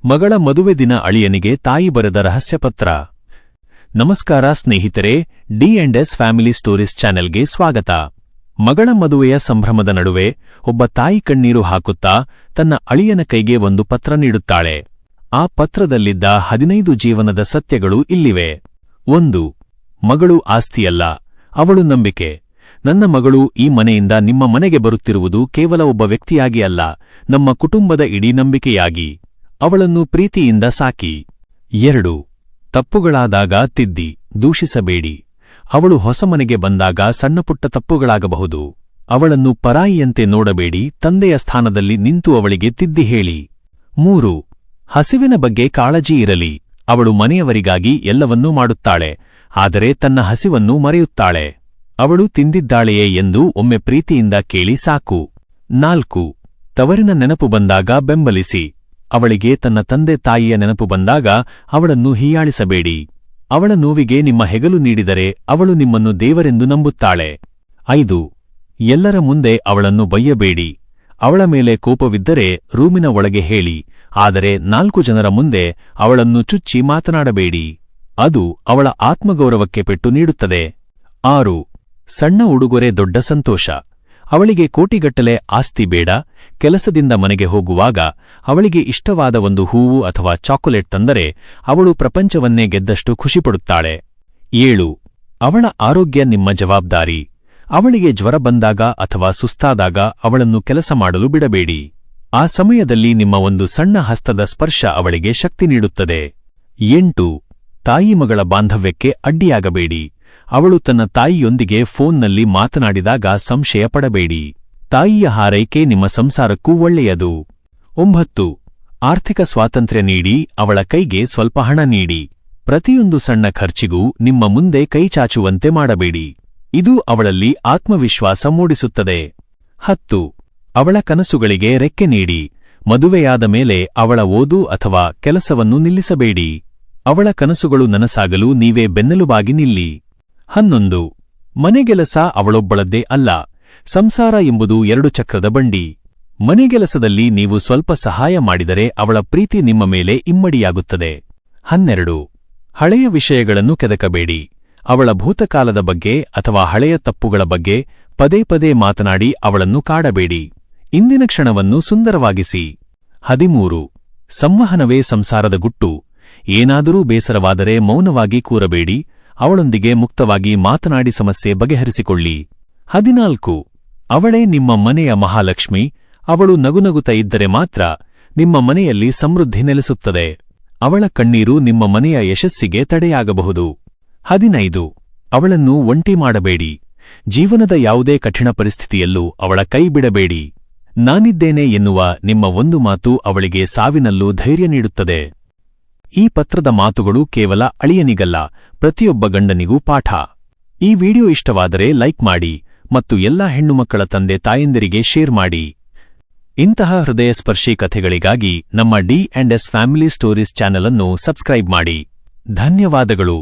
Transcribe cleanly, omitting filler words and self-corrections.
ಮಗಳ ಮದುವೆ ದಿನ ಅಳಿಯನಿಗೆ ತಾಯಿ ಬರೆದ ರಹಸ್ಯಪತ್ರ. ನಮಸ್ಕಾರ ಸ್ನೇಹಿತರೆ, ಡಿ&ಎಸ್ ಫ್ಯಾಮಿಲಿ ಸ್ಟೋರೀಸ್ ಚಾನೆಲ್ಗೆ ಸ್ವಾಗತ. ಮಗಳ ಮದುವೆಯ ಸಂಭ್ರಮದ ನಡುವೆ ಒಬ್ಬ ತಾಯಿ ಕಣ್ಣೀರು ಹಾಕುತ್ತಾ ತನ್ನ ಅಳಿಯನ ಕೈಗೆ ಒಂದು ಪತ್ರ ನೀಡುತ್ತಾಳೆ. ಆ ಪತ್ರದಲ್ಲಿದ್ದ 15 ಜೀವನದ ಸತ್ಯಗಳು ಇಲ್ಲಿವೆ. 1. ಮಗಳು ಆಸ್ತಿಯಲ್ಲ, ಅವಳು ನಂಬಿಕೆ. ನನ್ನ ಮಗಳು ಈ ಮನೆಯಿಂದ ನಿಮ್ಮ ಮನೆಗೆ ಬರುತ್ತಿರುವುದು ಕೇವಲ ಒಬ್ಬ ವ್ಯಕ್ತಿಯಾಗಿ ಅಲ್ಲ, ನಮ್ಮ ಕುಟುಂಬದ ಇಡೀ ನಂಬಿಕೆಯಾಗಿ. ಅವಳನ್ನು ಪ್ರೀತಿಯಿಂದ ಸಾಕಿ. 2. ತಪ್ಪುಗಳಾದಾಗ ತಿದ್ದಿ, ದೂಷಿಸಬೇಡಿ. ಅವಳು ಹೊಸ ಮನೆಗೆ ಬಂದಾಗ ಸಣ್ಣಪುಟ್ಟ ತಪ್ಪುಗಳಾಗಬಹುದು. ಅವಳನ್ನು ಪರಾಯಿಯಂತೆ ನೋಡಬೇಡಿ, ತಂದೆಯ ಸ್ಥಾನದಲ್ಲಿ ನಿಂತು ಅವಳಿಗೆ ತಿದ್ದಿ ಹೇಳಿ. 3. ಹಸಿವಿನ ಬಗ್ಗೆ ಕಾಳಜಿ ಇರಲಿ. ಅವಳು ಮನೆಯವರಿಗಾಗಿ ಎಲ್ಲವನ್ನೂ ಮಾಡುತ್ತಾಳೆ, ಆದರೆ ತನ್ನ ಹಸಿವನ್ನು ಮರೆಯುತ್ತಾಳೆ. ಅವಳು ತಿಂದಿದ್ದಾಳೆಯೇ ಎಂದು ಒಮ್ಮೆ ಪ್ರೀತಿಯಿಂದ ಕೇಳಿ ಸಾಕು. 4. ತವರಿನ ನೆನಪು ಬಂದಾಗ ಬೆಂಬಲಿಸಿ. ಅವಳಿಗೆ ತನ್ನ ತಂದೆ ತಾಯಿಯ ನೆನಪು ಬಂದಾಗ ಅವಳನ್ನು ಹೀಯಾಳಿಸಬೇಡಿ. ಅವಳ ನೋವಿಗೆ ನಿಮ್ಮ ಹೆಗಲು ನೀಡಿದರೆ ಅವಳು ನಿಮ್ಮನ್ನು ದೇವರೆಂದು ನಂಬುತ್ತಾಳೆ. 5. ಎಲ್ಲರ ಮುಂದೆ ಅವಳನ್ನು ಬಯ್ಯಬೇಡಿ. ಅವಳ ಮೇಲೆ ಕೋಪವಿದ್ದರೆ ರೂಮಿನ ಒಳಗೆ ಹೇಳಿ, ಆದರೆ 4 ಜನರ ಮುಂದೆ ಅವಳನ್ನು ಚುಚ್ಚಿ ಮಾತನಾಡಬೇಡಿ. ಅದು ಅವಳ ಆತ್ಮಗೌರವಕ್ಕೆ ಪೆಟ್ಟು ನೀಡುತ್ತದೆ. 6. ಸಣ್ಣ ಉಡುಗೊರೆ ದೊಡ್ಡ ಸಂತೋಷ. ಅವಳಿಗೆ ಕೋಟಿಗಟ್ಟಲೆ ಆಸ್ತಿ ಬೇಡ. ಕೆಲಸದಿಂದ ಮನೆಗೆ ಹೋಗುವಾಗ ಅವಳಿಗೆ ಇಷ್ಟವಾದ ಒಂದು ಹೂವು ಅಥವಾ ಚಾಕೊಲೇಟ್ ತಂದರೆ ಅವಳು ಪ್ರಪಂಚವನ್ನೇ ಗೆದ್ದಷ್ಟು ಖುಷಿಪಡುತ್ತಾಳೆ. 7. ಅವಳ ಆರೋಗ್ಯ ನಿಮ್ಮ ಜವಾಬ್ದಾರಿ. ಅವಳಿಗೆ ಜ್ವರ ಬಂದಾಗ ಅಥವಾ ಸುಸ್ತಾದಾಗ ಅವಳನ್ನು ಕೆಲಸ ಮಾಡಲು ಬಿಡಬೇಡಿ. ಆ ಸಮಯದಲ್ಲಿ ನಿಮ್ಮ ಒಂದು ಸಣ್ಣ ಹಸ್ತದ ಸ್ಪರ್ಶ ಅವಳಿಗೆ ಶಕ್ತಿ ನೀಡುತ್ತದೆ. 8. ತಾಯಿ ಮಗಳ ಬಾಂಧವ್ಯಕ್ಕೆ ಅಡ್ಡಿಯಾಗಬೇಡಿ. ಅವಳು ತನ್ನ ತಾಯಿಯೊಂದಿಗೆ ಫೋನ್ನಲ್ಲಿ ಮಾತನಾಡಿದಾಗ ಸಂಶಯ ಪಡಬೇಡಿ. ತಾಯಿಯ ಹಾರೈಕೆ ನಿಮ್ಮ ಸಂಸಾರಕ್ಕೂ ಒಳ್ಳೆಯದು. 9. ಆರ್ಥಿಕ ಸ್ವಾತಂತ್ರ್ಯ ನೀಡಿ, ಅವಳ ಕೈಗೆ ಸ್ವಲ್ಪ ಹಣ ನೀಡಿ. ಪ್ರತಿಯೊಂದು ಸಣ್ಣ ಖರ್ಚಿಗೂ ನಿಮ್ಮ ಮುಂದೆ ಕೈಚಾಚುವಂತೆ ಮಾಡಬೇಡಿ. ಇದು ಅವಳಲ್ಲಿ ಆತ್ಮವಿಶ್ವಾಸ ಮೂಡಿಸುತ್ತದೆ. 10. ಅವಳ ಕನಸುಗಳಿಗೆ ರೆಕ್ಕೆ ನೀಡಿ. ಮದುವೆಯಾದ ಮೇಲೆ ಅವಳ ಓದು ಅಥವಾ ಕೆಲಸವನ್ನು ನಿಲ್ಲಿಸಬೇಡಿ. ಅವಳ ಕನಸುಗಳು ನನಸಾಗಲು ನೀವೇ ಬೆನ್ನೆಲುಬಾಗಿ ನಿಲ್ಲಿ. 11. ಮನೆಗೆಲಸ ಅವಳೊಬ್ಬಳದ್ದೇ ಅಲ್ಲ. ಸಂಸಾರ ಎಂಬುದು 2 ಚಕ್ರದ ಬಂಡಿ. ಮನೆಗೆಲಸದಲ್ಲಿ ನೀವು ಸ್ವಲ್ಪ ಸಹಾಯ ಮಾಡಿದರೆ ಅವಳ ಪ್ರೀತಿ ನಿಮ್ಮ ಮೇಲೆ ಇಮ್ಮಡಿಯಾಗುತ್ತದೆ. 12. ಹಳೆಯ ವಿಷಯಗಳನ್ನು ಕೆದಕಬೇಡಿ. ಅವಳ ಭೂತಕಾಲದ ಬಗ್ಗೆ ಅಥವಾ ಹಳೆಯ ತಪ್ಪುಗಳ ಬಗ್ಗೆ ಪದೇ ಪದೇ ಮಾತನಾಡಿ ಅವಳನ್ನು ಕಾಡಬೇಡಿ. ಇಂದಿನ ಕ್ಷಣವನ್ನು ಸುಂದರವಾಗಿಸಿ. 13. ಸಂವಹನವೇ ಸಂಸಾರದ ಗುಟ್ಟು. ಏನಾದರೂ ಬೇಸರವಾದರೆ ಮೌನವಾಗಿ ಕೂರಬೇಡಿ. ಅವಳೊಂದಿಗೆ ಮುಕ್ತವಾಗಿ ಮಾತನಾಡಿ ಸಮಸ್ಯೆ ಬಗೆಹರಿಸಿಕೊಳ್ಳಿ. 14. ಅವಳೇ ನಿಮ್ಮ ಮನೆಯ ಮಹಾಲಕ್ಷ್ಮಿ. ಅವಳು ನಗುನಗುತ್ತಾ ಇದ್ದರೆ ಮಾತ್ರ ನಿಮ್ಮ ಮನೆಯಲ್ಲಿ ಸಮೃದ್ಧಿ ನೆಲೆಸುತ್ತದೆ. ಅವಳ ಕಣ್ಣೀರು ನಿಮ್ಮ ಮನೆಯ ಯಶಸ್ಸಿಗೆ ತಡೆಯಾಗಬಹುದು. 15. ಅವಳನ್ನು ಒಂಟಿ ಮಾಡಬೇಡಿ. ಜೀವನದ ಯಾವುದೇ ಕಠಿಣ ಪರಿಸ್ಥಿತಿಯಲ್ಲೂ ಅವಳ ಕೈ ಬಿಡಬೇಡಿ. ನಾನಿದ್ದೇನೆ ಎನ್ನುವ ನಿಮ್ಮ ಒಂದು ಮಾತು ಅವಳಿಗೆ ಸಾವಿನಲ್ಲೂ ಧೈರ್ಯ ನೀಡುತ್ತದೆ. ಈ ಪತ್ರದ ಮಾತುಗಳು ಕೇವಲ ಅಳಿಯನಿಗಲ್ಲ, ಪ್ರತಿಯೊಬ್ಬ ಗಂಡನಿಗೂ ಪಾಠ. ಈ ವಿಡಿಯೋ ಇಷ್ಟವಾದರೆ ಲೈಕ್ ಮಾಡಿ ಮತ್ತು ಎಲ್ಲಾ ಹೆಣ್ಣುಮಕ್ಕಳ ತಂದೆ ತಾಯಂದಿರಿಗೆ ಶೇರ್ ಮಾಡಿ. ಇಂತಹ ಹೃದಯಸ್ಪರ್ಶಿ ಕಥೆಗಳಿಗಾಗಿ ನಮ್ಮ ಡಿ&ಎಸ್ ಫ್ಯಾಮಿಲಿ ಸ್ಟೋರೀಸ್ ಚಾನೆಲ್ ಅನ್ನು ಸಬ್ಸ್ಕ್ರೈಬ್ ಮಾಡಿ. ಧನ್ಯವಾದಗಳು.